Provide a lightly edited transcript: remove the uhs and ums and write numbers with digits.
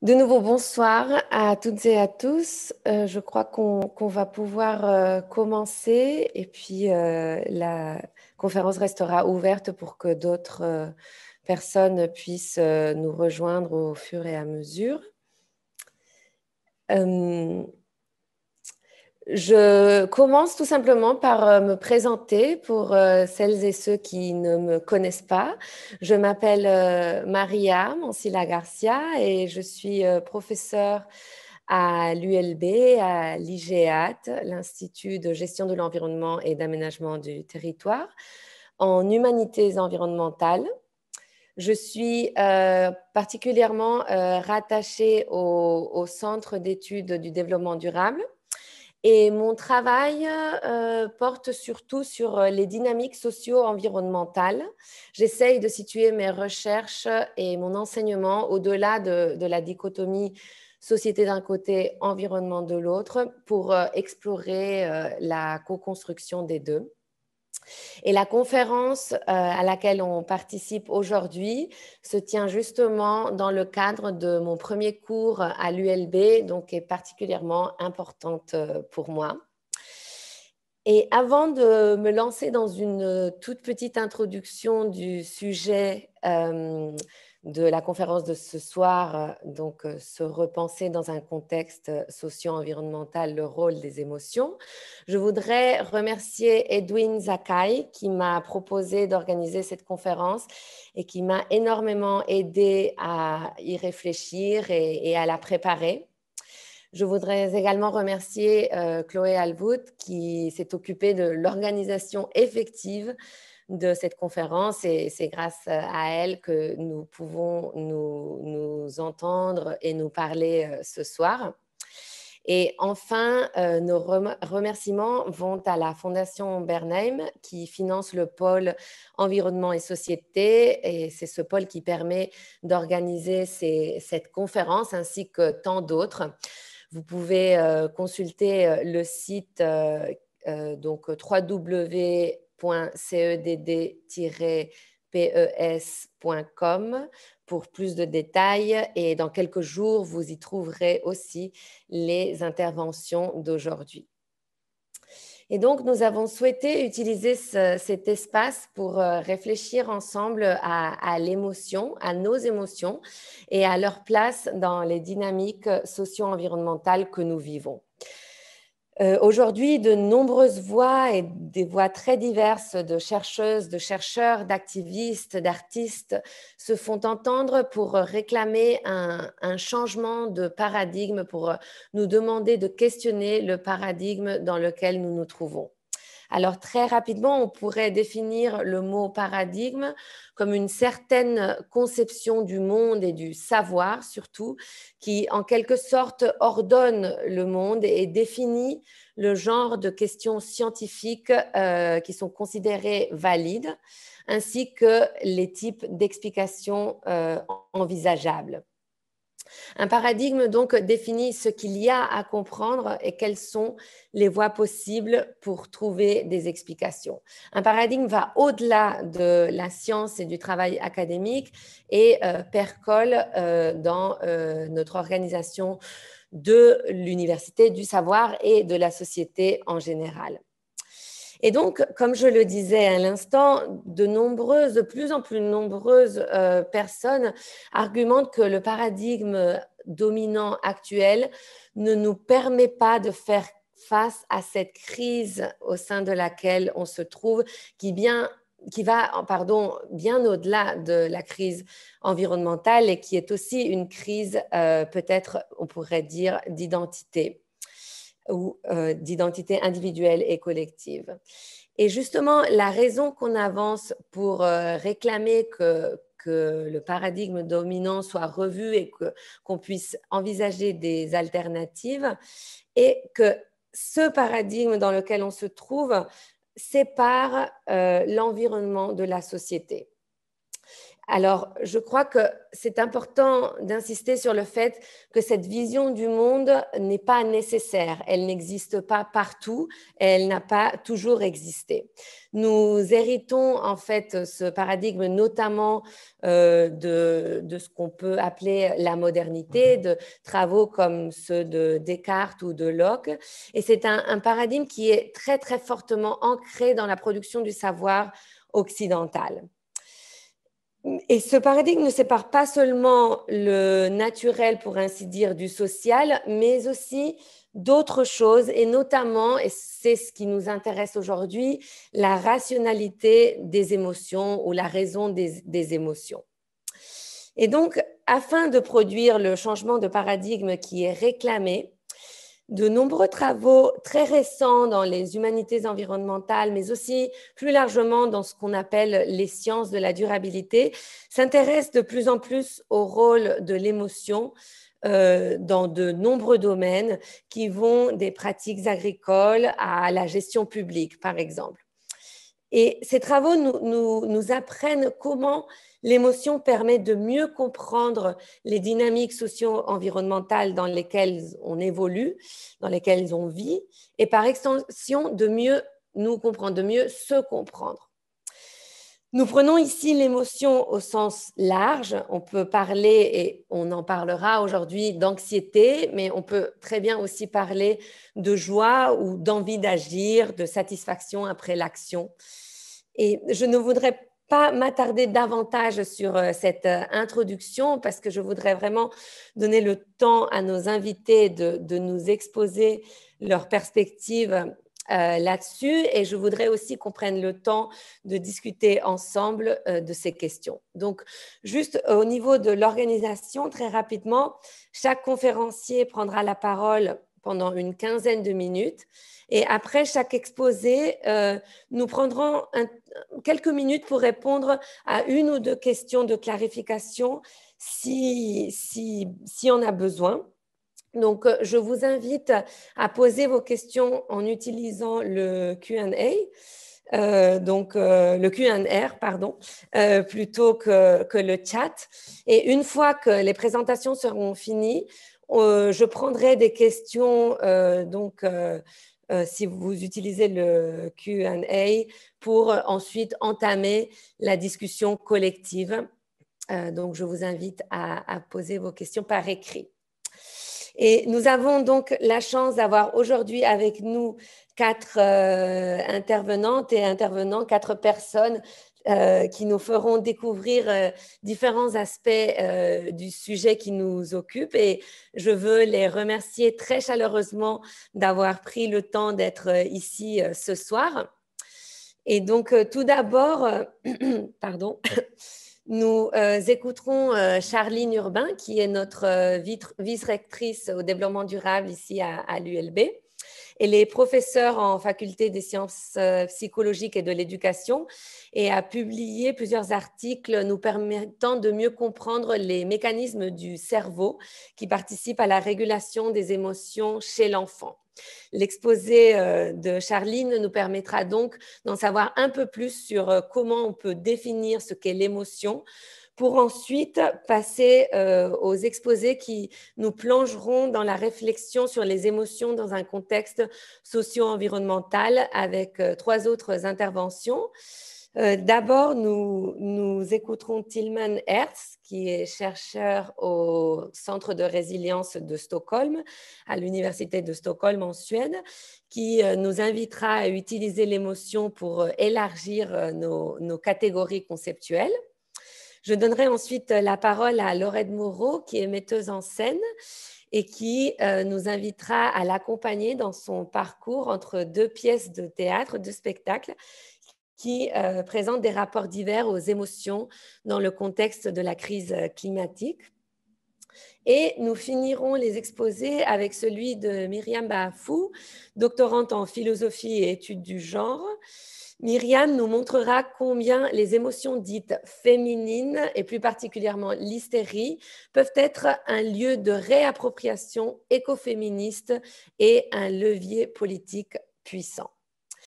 De nouveau, bonsoir à toutes et à tous. Je crois qu'on va pouvoir commencer et puis la conférence restera ouverte pour que d'autres personnes puissent nous rejoindre au fur et à mesure. Je commence tout simplement par me présenter pour celles et ceux qui ne me connaissent pas. Je m'appelle Maria Mansilla Garcia et je suis professeure à l'ULB, à l'IGEAT, l'Institut de gestion de l'environnement et d'aménagement du territoire, en humanités environnementales. Je suis particulièrement rattachée au Centre d'études du développement durable. Et mon travail porte surtout sur les dynamiques socio-environnementales. J'essaye de situer mes recherches et mon enseignement au-delà de la dichotomie société d'un côté, environnement de l'autre, pour explorer la co-construction des deux. Et la conférence à laquelle on participe aujourd'hui se tient justement dans le cadre de mon premier cours à l'ULB, donc est particulièrement importante pour moi. Et avant de me lancer dans une toute petite introduction du sujet de la conférence de ce soir, donc se repenser dans un contexte socio-environnemental, le rôle des émotions, je voudrais remercier Edwin Zakai qui m'a proposé d'organiser cette conférence et qui m'a énormément aidé à y réfléchir et à la préparer. Je voudrais également remercier Chloé Alvout qui s'est occupée de l'organisation effective de cette conférence et c'est grâce à elle que nous pouvons nous entendre et nous parler ce soir. Et enfin, nos remerciements vont à la Fondation Bernheim qui finance le pôle environnement et société et c'est ce pôle qui permet d'organiser cette conférence ainsi que tant d'autres. Vous pouvez consulter le site donc www.cedd-pes.com pour plus de détails et dans quelques jours, vous y trouverez aussi les interventions d'aujourd'hui. Et donc, nous avons souhaité utiliser cet espace pour réfléchir ensemble à l'émotion, à nos émotions et à leur place dans les dynamiques socio-environnementales que nous vivons. Aujourd'hui, de nombreuses voix et des voix très diverses de chercheuses, de chercheurs, d'activistes, d'artistes se font entendre pour réclamer un changement de paradigme, pour nous demander de questionner le paradigme dans lequel nous nous trouvons. Alors très rapidement, on pourrait définir le mot paradigme comme une certaine conception du monde et du savoir surtout, qui en quelque sorte ordonne le monde et définit le genre de questions scientifiques qui sont considérées valides, ainsi que les types d'explications envisageables. Un paradigme donc définit ce qu'il y a à comprendre et quelles sont les voies possibles pour trouver des explications. Un paradigme va au-delà de la science et du travail académique et percole dans notre organisation de l'université, du savoir et de la société en général. Et donc, comme je le disais à l'instant, de plus en plus nombreuses personnes argumentent que le paradigme dominant actuel ne nous permet pas de faire face à cette crise au sein de laquelle on se trouve, qui va bien au-delà de la crise environnementale et qui est aussi une crise, peut-être, on pourrait dire, d'identité ou d'identité individuelle et collective. Et justement, la raison qu'on avance pour réclamer que le paradigme dominant soit revu et qu'on puisse envisager des alternatives est que ce paradigme dans lequel on se trouve sépare l'environnement de la société. Alors, je crois que c'est important d'insister sur le fait que cette vision du monde n'est pas nécessaire. Elle n'existe pas partout, elle n'a pas toujours existé. Nous héritons en fait ce paradigme notamment de ce qu'on peut appeler la modernité, de travaux comme ceux de Descartes ou de Locke. Et c'est un paradigme qui est très, très fortement ancré dans la production du savoir occidental. Et ce paradigme ne sépare pas seulement le naturel, pour ainsi dire, du social, mais aussi d'autres choses, et notamment, et c'est ce qui nous intéresse aujourd'hui, la rationalité des émotions ou la raison des émotions. Et donc, afin de produire le changement de paradigme qui est réclamé, de nombreux travaux très récents dans les humanités environnementales, mais aussi plus largement dans ce qu'on appelle les sciences de la durabilité, s'intéressent de plus en plus au rôle de l'émotion dans de nombreux domaines qui vont des pratiques agricoles à la gestion publique, par exemple. Et ces travaux nous apprennent comment l'émotion permet de mieux comprendre les dynamiques socio-environnementales dans lesquelles on évolue, dans lesquelles on vit, et par extension de mieux nous comprendre, de mieux se comprendre. Nous prenons ici l'émotion au sens large. On peut parler, et on en parlera aujourd'hui, d'anxiété, mais on peut très bien aussi parler de joie ou d'envie d'agir, de satisfaction après l'action. Et je ne voudrais pas m'attarder davantage sur cette introduction parce que je voudrais vraiment donner le temps à nos invités de nous exposer leurs perspectives là-dessus, et je voudrais aussi qu'on prenne le temps de discuter ensemble de ces questions. Donc, juste au niveau de l'organisation, très rapidement, chaque conférencier prendra la parole pendant une quinzaine de minutes, et après chaque exposé, nous prendrons quelques minutes pour répondre à une ou deux questions de clarification si on a besoin. Donc, je vous invite à poser vos questions en utilisant le Q&A, le Q&R, pardon, plutôt que le chat. Et une fois que les présentations seront finies, je prendrai des questions, si vous utilisez le Q&A, pour ensuite entamer la discussion collective. Donc, je vous invite à poser vos questions par écrit. Et nous avons donc la chance d'avoir aujourd'hui avec nous 4 intervenantes et intervenants, 4 personnes qui nous feront découvrir différents aspects du sujet qui nous occupe. Et je veux les remercier très chaleureusement d'avoir pris le temps d'être ici ce soir. Et donc, tout d'abord, pardon. Nous écouterons Charline Urbain, qui est notre vice-rectrice au développement durable ici à l'ULB. Elle est professeure en faculté des sciences psychologiques et de l'éducation et a publié plusieurs articles nous permettant de mieux comprendre les mécanismes du cerveau qui participent à la régulation des émotions chez l'enfant. L'exposé de Charline nous permettra donc d'en savoir un peu plus sur comment on peut définir ce qu'est l'émotion, pour ensuite passer aux exposés qui nous plongeront dans la réflexion sur les émotions dans un contexte socio-environnemental avec 3 autres interventions. D'abord, nous écouterons Tilman Hertz, qui est chercheur au Centre de résilience de Stockholm, à l'Université de Stockholm en Suède, qui nous invitera à utiliser l'émotion pour élargir nos catégories conceptuelles. Je donnerai ensuite la parole à Laurette Moreau, qui est metteuse en scène et qui nous invitera à l'accompagner dans son parcours entre 2 pièces de théâtre, 2 spectacles, qui présentent des rapports divers aux émotions dans le contexte de la crise climatique. Et nous finirons les exposés avec celui de Myriam Baafou, doctorante en philosophie et études du genre. Myriam nous montrera combien les émotions dites féminines, et plus particulièrement l'hystérie, peuvent être un lieu de réappropriation écoféministe et un levier politique puissant.